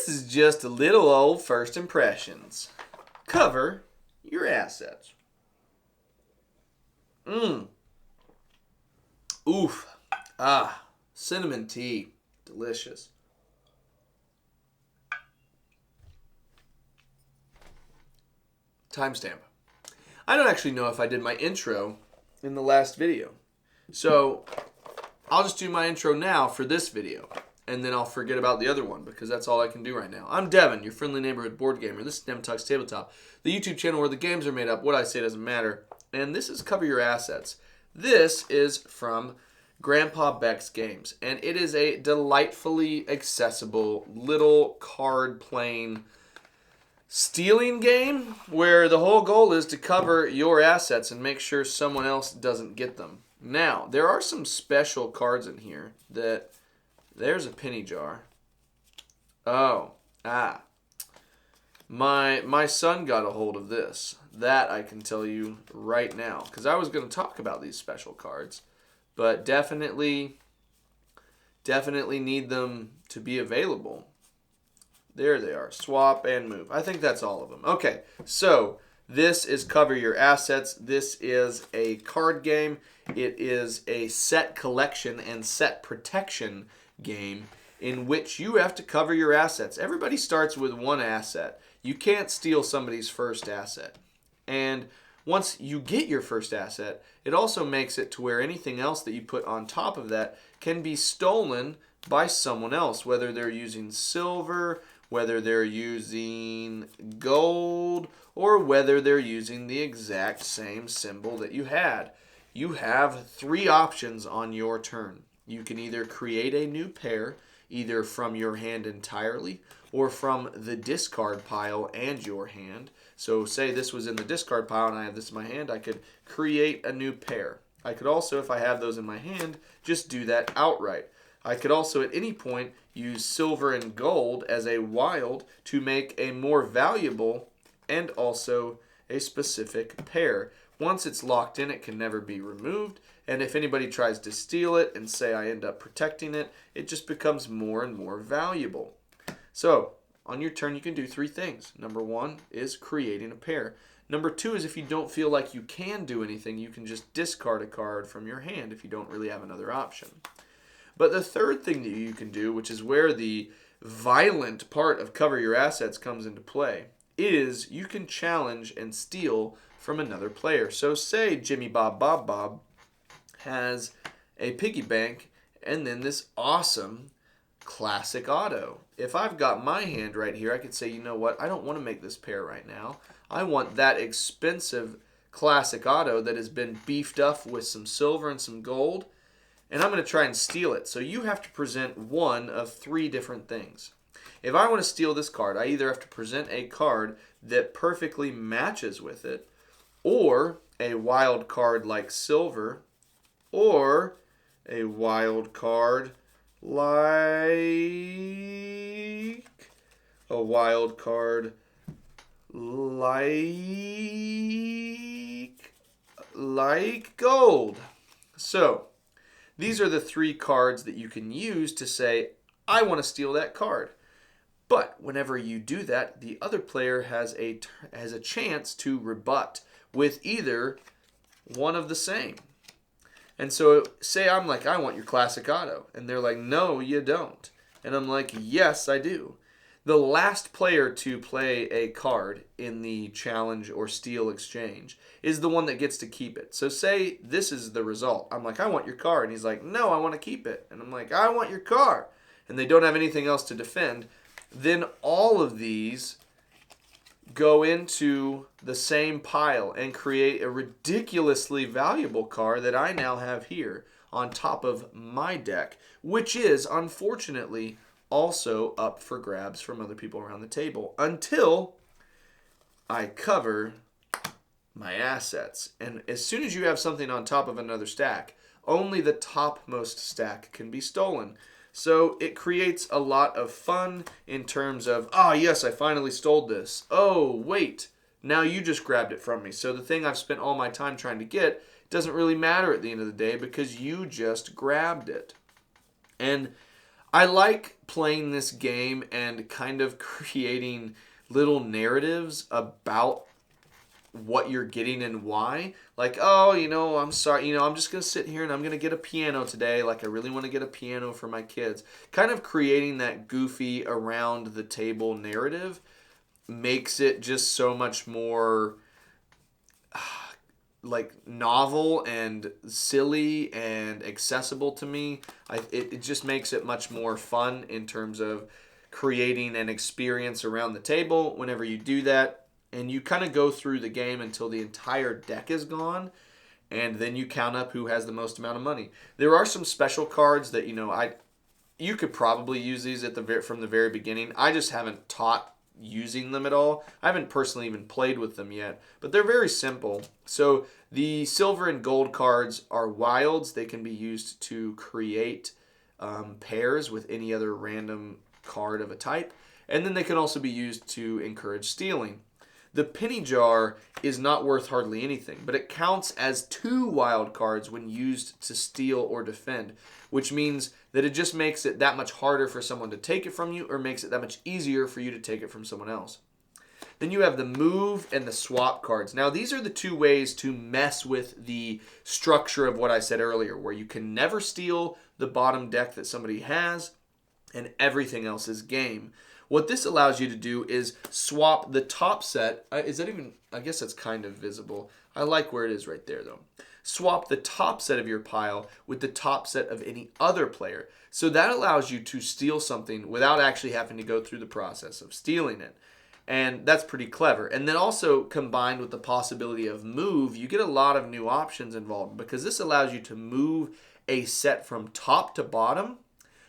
this is just a little old first impressions. Cover your assets. Oof. Cinnamon tea. Delicious. Timestamp. I don't actually know if I did my intro in the last video. So I'll just do my intro now for this video. And then I'll forget about the other one because that's all I can do right now. I'm Devin, your friendly neighborhood board gamer. This is Devin Talks Tabletop, the YouTube channel where the games are made up. What I say doesn't matter. And this is Cover Your Assets. This is from Grandpa Beck's Games. And it is a delightfully accessible little card-playing stealing game where the whole goal is to cover your assets and make sure someone else doesn't get them. Now, there are some special cards in here that... There's a penny jar. My son got a hold of this. That I can tell you right now. Because I was going to talk about these special cards. But definitely need them to be available. There they are. Swap and move. I think that's all of them. Okay, so this is Cover Your Assets. This is a card game. It is a set collection and set protection game in which you have to cover your assets. Everybody starts with one asset. You can't steal somebody's first asset. And once you get your first asset, it also makes it to where anything else that you put on top of that can be stolen by someone else, whether they're using silver, whether they're using gold, or whether they're using the exact same symbol that you had. You have 3 options on your turn. You can either create a new pair, either from your hand entirely, or from the discard pile and your hand. So say this was in the discard pile and I have this in my hand, I could create a new pair. I could also, if I have those in my hand, just do that outright. I could also at any point use silver and gold as a wild to make a more valuable and also a specific pair. Once it's locked in, it can never be removed. And if anybody tries to steal it and say I end up protecting it, it just becomes more and more valuable. So, on your turn, you can do 3 things. Number 1 is creating a pair. Number 2 is if you don't feel like you can do anything, you can just discard a card from your hand if you don't really have another option. But the third thing that you can do, which is where the violent part of Cover Your Assets comes into play, is you can challenge and steal from another player. So say Jimmy Bob has a piggy bank and then this awesome classic auto. If I've got my hand right here, I could say, you know what, I don't want to make this pair right now. I want that expensive classic auto that has been beefed up with some silver and some gold, and I'm going to try and steal it. So you have to present one of 3 different things. If I want to steal this card, I either have to present a card that perfectly matches with it, or a wild card like silver, or a wild card like gold. So these are the 3 cards that you can use to say, I want to steal that card. But whenever you do that, the other player has a chance to rebut with either one of the same. And so say I'm like, I want your classic auto. And they're like, no, you don't. And I'm like, yes, I do. The last player to play a card in the challenge or steal exchange is the one that gets to keep it. So say this is the result. I'm like, I want your car. And he's like, no, I want to keep it. And I'm like, I want your car. And they don't have anything else to defend. Then all of these go into the same pile and create a ridiculously valuable card that I now have here on top of my deck, which is, unfortunately, also up for grabs from other people around the table until I cover my assets. And as soon as you have something on top of another stack, only the topmost stack can be stolen. So it creates a lot of fun in terms of, oh, yes, I finally stole this. Oh, wait, now you just grabbed it from me. So the thing I've spent all my time trying to get doesn't really matter at the end of the day because you just grabbed it. And I like playing this game and kind of creating little narratives about what you're getting and why. Like, oh, I'm sorry, I'm just going to sit here and I'm going to get a piano today. Like, I really want to get a piano for my kids. Kind of creating that goofy around the table narrative makes it just so much more like novel and silly and accessible to me. It just makes it much more fun in terms of creating an experience around the table whenever you do that. And you kind of go through the game until the entire deck is gone, and then you count up who has the most amount of money. There are some special cards that you could probably use these from the very beginning. I just haven't taught using them at all. I haven't personally even played with them yet, but they're very simple. So the silver and gold cards are wilds. They can be used to create pairs with any other random card of a type, and then they can also be used to encourage stealing. The penny jar is not worth hardly anything, but it counts as 2 wild cards when used to steal or defend, which means that it just makes it that much harder for someone to take it from you, or makes it that much easier for you to take it from someone else. Then you have the move and the swap cards. Now, these are the 2 ways to mess with the structure of what I said earlier, where you can never steal the bottom deck that somebody has, and everything else is game. What this allows you to do is swap the top set. Is that even, I guess that's kind of visible. I like where it is right there, though. Swap the top set of your pile with the top set of any other player. So that allows you to steal something without actually having to go through the process of stealing it. And that's pretty clever. And then also combined with the possibility of move, you get a lot of new options involved, because this allows you to move a set from top to bottom,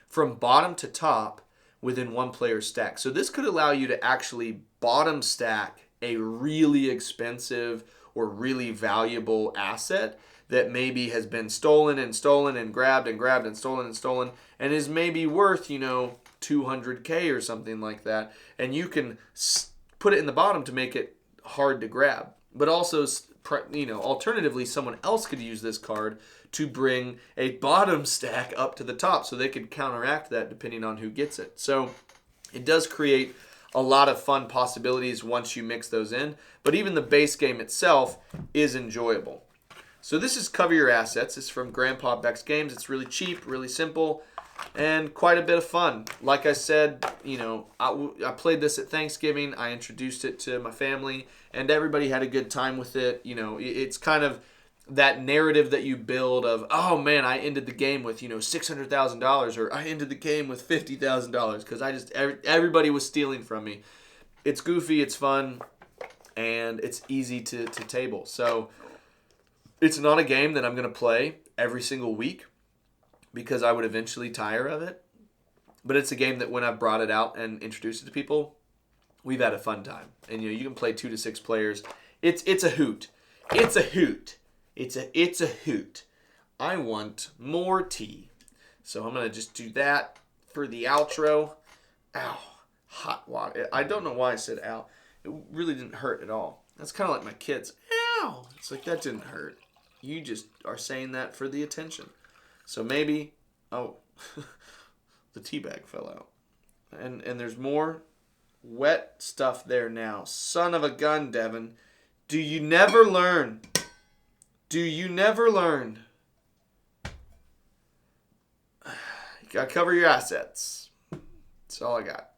from bottom to top, within one player's stack. So this could allow you to actually bottom stack a really expensive or really valuable asset that maybe has been stolen and stolen and grabbed and grabbed and stolen and is maybe worth, 200K or something like that. And you can put it in the bottom to make it hard to grab. But also, alternatively, someone else could use this card to bring a bottom stack up to the top, so they could counteract that depending on who gets it. So it does create a lot of fun possibilities once you mix those in, but even the base game itself is enjoyable. So this is Cover Your Assets. It's from Grandpa Beck's Games. It's really cheap, really simple, and quite a bit of fun. Like I said, I played this at Thanksgiving. I introduced it to my family, and everybody had a good time with it. It's kind of that narrative that you build of, oh man, I ended the game with $600,000, or I ended the game with $50,000 because everybody was stealing from me. It's goofy, it's fun, and it's easy to table. So it's not a game that I'm going to play every single week, because I would eventually tire of it. But it's a game that when I've brought it out and introduced it to people, we've had a fun time. And you can play 2 to 6 players. It's a hoot. It's a hoot. It's a hoot. I want more tea. So I'm going to just do that for the outro. Ow. Hot water. I don't know why I said ow. It really didn't hurt at all. That's kind of like my kids. Ow. It's like, that didn't hurt. You just are saying that for the attention. So maybe, the tea bag fell out. And there's more wet stuff there now. Son of a gun, Devin. Do you never learn? Do you never learn? You gotta cover your assets. That's all I got.